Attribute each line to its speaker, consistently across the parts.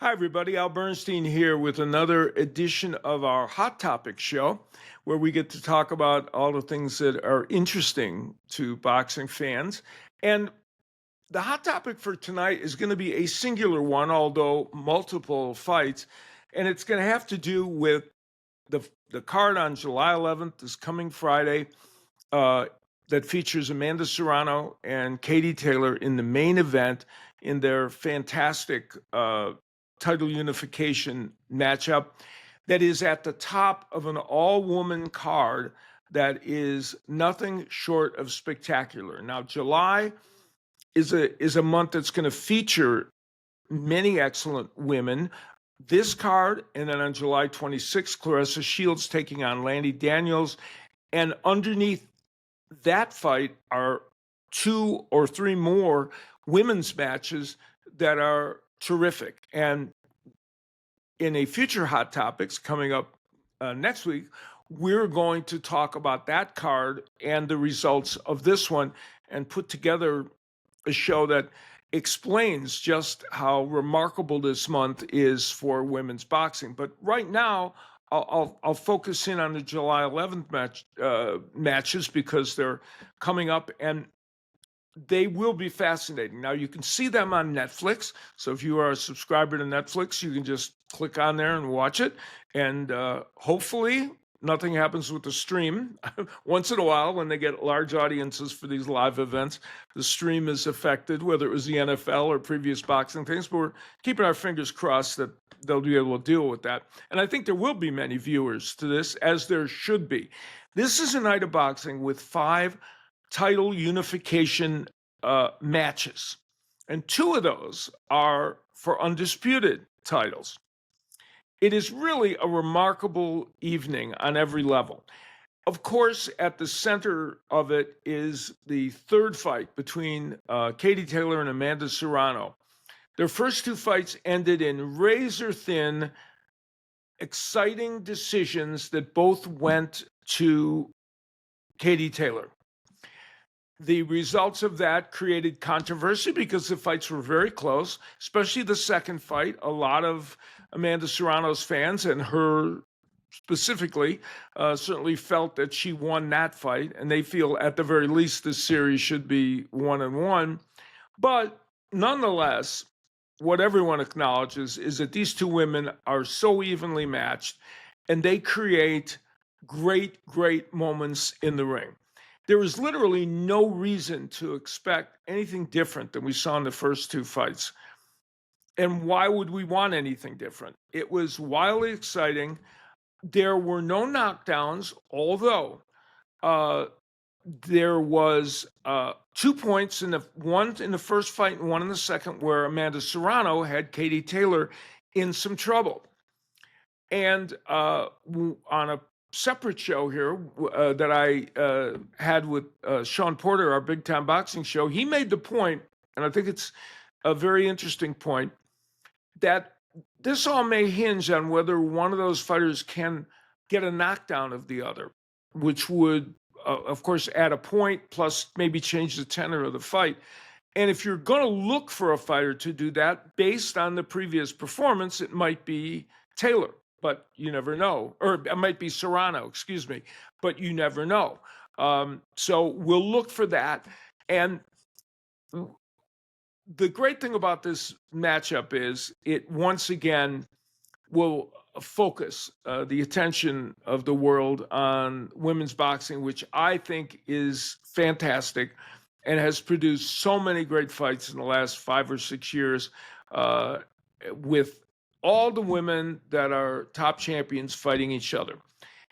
Speaker 1: Hi, everybody. Al Bernstein here with another edition of our Hot Topic show, where we get to talk about all the things that are interesting to boxing fans. And the hot topic for tonight is going to be a singular one, although multiple fights. And it's going to have to do with the card on July 11th, this coming Friday, that features Amanda Serrano and Katie Taylor in the main event in their fantastic title unification matchup that is at the top of an all-woman card that is nothing short of spectacular. Now, July is a month that's going to feature many excellent women. This card, and then on July 26th, Claressa Shields taking on Landy Daniels, and underneath that fight are two or three more women's matches that are terrific. And in a future Hot Topics coming up next week, we're going to talk about that card and the results of this one and put together a show that explains just how remarkable this month is for women's boxing. But right now, I'll focus in on the July 11th matches because they're coming up, and they will be fascinating. Now, you can see them on Netflix. So if you are a subscriber to Netflix, you can just click on there and watch it. And hopefully nothing happens with the stream. Once in a while, when they get large audiences for these live events, the stream is affected, whether it was the NFL or previous boxing things. But we're keeping our fingers crossed that they'll be able to deal with that. And I think there will be many viewers to this, as there should be. This is a night of boxing with 5 title unification matches. And 2 of those are for undisputed titles. It is really a remarkable evening on every level. Of course, at the center of it is the third fight between Katie Taylor and Amanda Serrano. Their first 2 fights ended in razor-thin, exciting decisions that both went to Katie Taylor. The results of that created controversy because the fights were very close, especially the second fight. A lot of Amanda Serrano's fans, and her specifically, certainly felt that she won that fight, and they feel at the very least this series should be 1-1. But nonetheless, what everyone acknowledges is that these 2 women are so evenly matched, and they create great, great moments in the ring. There was literally no reason to expect anything different than we saw in the first 2 fights. And why would we want anything different? It was wildly exciting. There were no knockdowns, although there was 2 points, one in the first fight and one in the second, where Amanda Serrano had Katie Taylor in some trouble. And on a separate show here that I had with Sean Porter, our Big Time Boxing show, he made the point, and I think it's a very interesting point, that this all may hinge on whether one of those fighters can get a knockdown of the other, which would, of course, add a point, plus maybe change the tenor of the fight. And if you're going to look for a fighter to do that, based on the previous performance, it might be Taylor. But you never know. Or it might be Serrano, excuse me. But you never know. So we'll look for that. And the great thing about this matchup is it once again will focus the attention of the world on women's boxing, which I think is fantastic and has produced so many great fights in the last 5 or 6 years with all the women that are top champions fighting each other.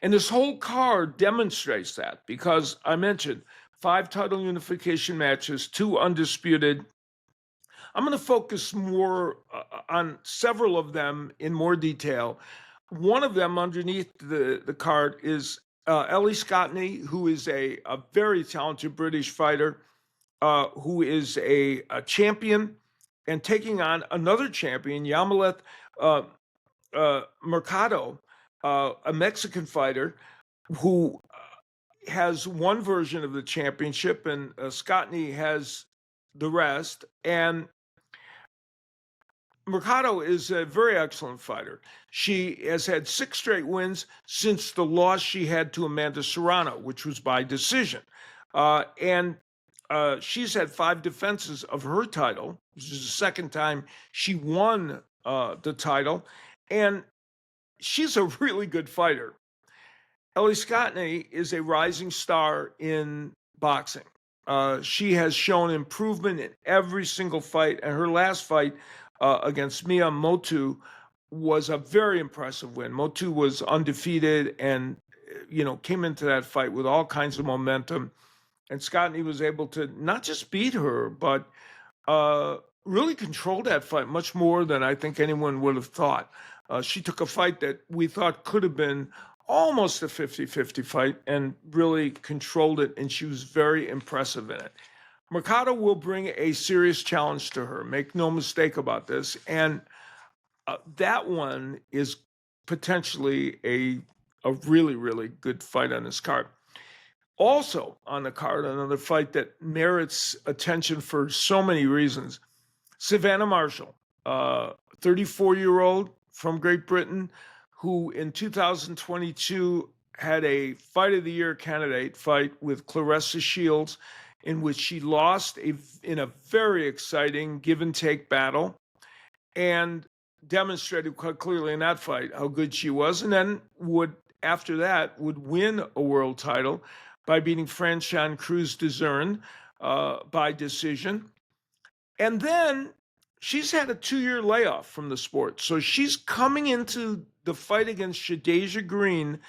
Speaker 1: And this whole card demonstrates that, because I mentioned 5 title unification matches, 2 undisputed. I'm going to focus more on several of them in more detail. One of them underneath the card is Ellie Scotney, who is a very talented British fighter, who is a champion, and taking on another champion, Yamileth Mercado, a Mexican fighter who has one version of the championship, and Scottney has the rest. And Mercado is a very excellent fighter. She has had 6 straight wins since the loss she had to Amanda Serrano, which was by decision. And she's had 5 defenses of her title. This is the second time she won the title. And she's a really good fighter. Ellie Scotney is a rising star in boxing. She has shown improvement in every single fight, and her last fight against Mia Motu was a very impressive win. Motu was undefeated and, came into that fight with all kinds of momentum. And Scottney was able to not just beat her, but really control that fight much more than I think anyone would have thought. She took a fight that we thought could have been almost a 50-50 fight and really controlled it, and she was very impressive in it. Mercado will bring a serious challenge to her. Make no mistake about this. And that one is potentially a really, really good fight on this card. Also on the card, another fight that merits attention for so many reasons. Savannah Marshall, 34-year-old from Great Britain, who in 2022 had a Fight of the Year candidate fight with Claressa Shields, in which she lost in a very exciting give-and-take battle, and demonstrated quite clearly in that fight how good she was, and then after that would win a world title by beating Franchon Cruz-Dezurn by decision. And then she's had a 2-year layoff from the sport. So she's coming into the fight against Shadasia Green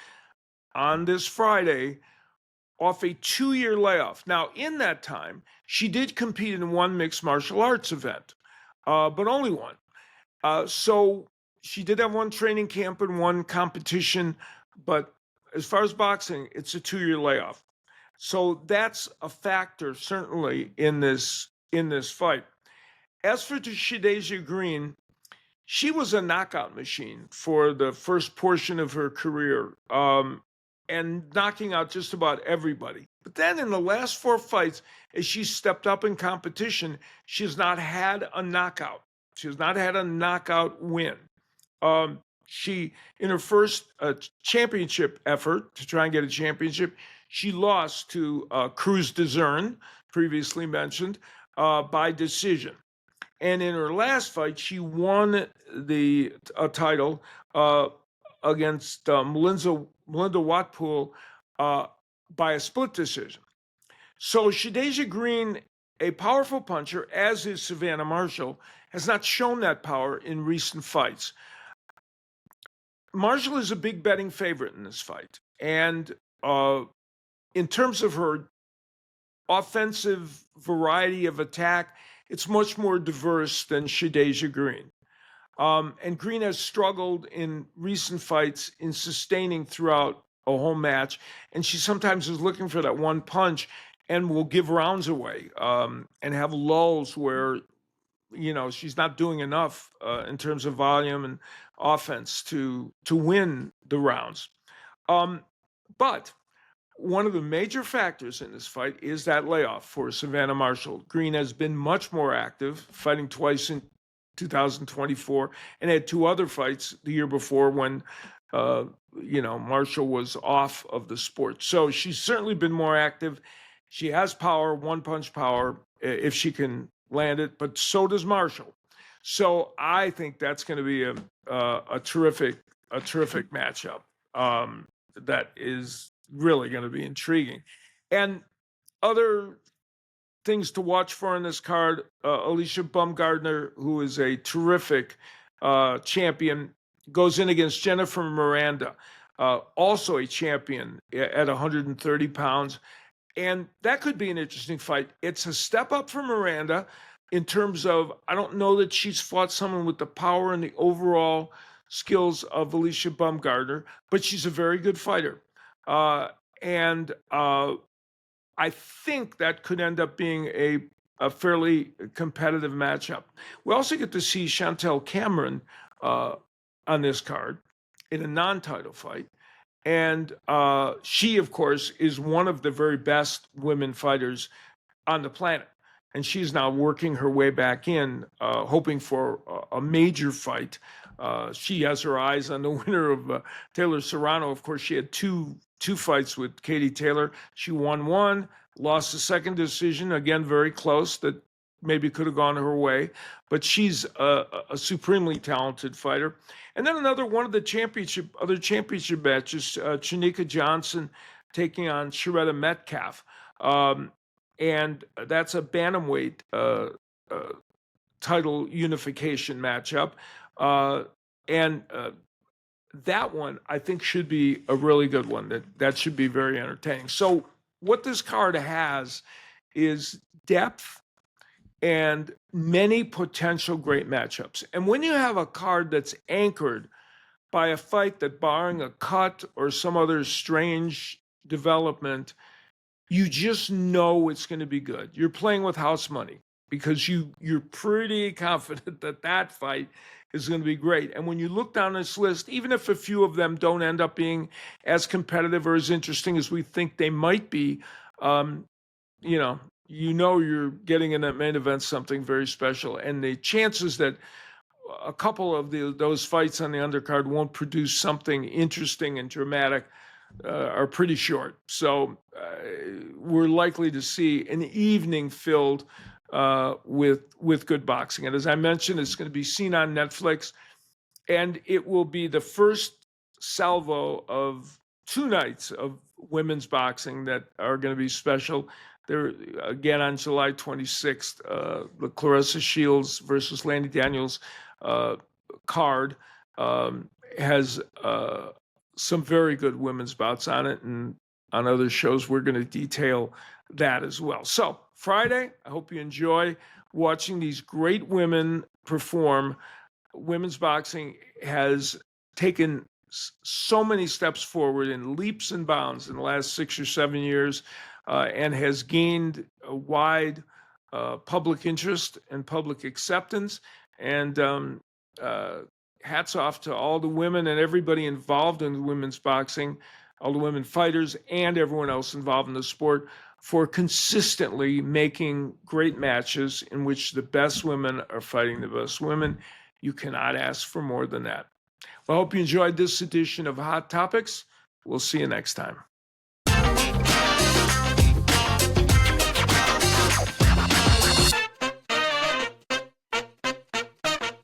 Speaker 1: on this Friday off a 2-year layoff. Now, in that time, she did compete in one mixed martial arts event, but only one. So she did have one training camp and one competition, but as far as boxing, it's a 2-year layoff. So that's a factor, certainly, in this fight. As for Shadasia Green, she was a knockout machine for the first portion of her career, and knocking out just about everybody. But then in the last 4 fights, as she stepped up in competition, she has not had a knockout. She has not had a knockout win. She, in her first championship effort to try and get a championship, she lost to Cruz-Dezurn, previously mentioned, by decision. And in her last fight, she won the title against Melinda Watpool by a split decision. So Shadasia Green, a powerful puncher, as is Savannah Marshall, has not shown that power in recent fights. Marshall is a big betting favorite in this fight. And in terms of her offensive variety of attack, it's much more diverse than Shadasia Green. And Green has struggled in recent fights in sustaining throughout a whole match. And she sometimes is looking for that one punch and will give rounds away and have lulls where, she's not doing enough in terms of volume and offense to win the rounds. But one of the major factors in this fight is that layoff for Savannah Marshall. Green has been much more active, fighting twice in 2024, and had 2 other fights the year before when, Marshall was off of the sport. So she's certainly been more active. She has power, one-punch power, if she can land it, but so does Marshall. So I think that's going to be a terrific matchup that is really going to be intriguing. And other things to watch for in this card, Alicia Baumgardner, who is a terrific champion, goes in against Jennifer Miranda, also a champion at 130 pounds. And that could be an interesting fight. It's a step up for Miranda in terms of, I don't know that she's fought someone with the power and the overall skills of Alicia Baumgardner, but she's a very good fighter. And I think that could end up being a fairly competitive matchup. We also get to see Chantel Cameron on this card in a non-title fight. And she, of course, is one of the very best women fighters on the planet. and she's now working her way back in, hoping for a major fight. She has her eyes on the winner of Taylor-Serrano. Of course, she had two fights with Katie Taylor. She won one, lost the second decision, again, very close, that maybe could have gone her way. But she's a supremely talented fighter. And then another one of the other championship matches, Chanika Johnson taking on Sharetta Metcalf. And that's a bantamweight title unification matchup. And that one, I think, should be a really good one. That should be very entertaining. So what this card has is depth and many potential great matchups. And when you have a card that's anchored by a fight that, barring a cut or some other strange development, you just know it's going to be good. You're playing with house money because you're pretty confident that that fight is going to be great. And when you look down this list, even if a few of them don't end up being as competitive or as interesting as we think they might be, you know you're getting in that main event something very special. And the chances that a couple of those fights on the undercard won't produce something interesting and dramatic are pretty short. So we're likely to see an evening filled with good boxing. And as I mentioned, it's going to be seen on Netflix, and it will be the first salvo of 2 nights of women's boxing that are going to be special. There again on July 26th, the Claressa Shields versus Landy Daniels card has some very good women's bouts on it, and on other shows we're going to detail that as well. So Friday, I hope you enjoy watching these great women perform. Women's boxing has taken so many steps forward in leaps and bounds in the last 6 or 7 years, and has gained a wide public interest and public acceptance. And hats off to all the women and everybody involved in women's boxing, all the women fighters and everyone else involved in the sport, for consistently making great matches in which the best women are fighting the best women. You cannot ask for more than that. Well, I hope you enjoyed this edition of Hot Topics. We'll see you next time.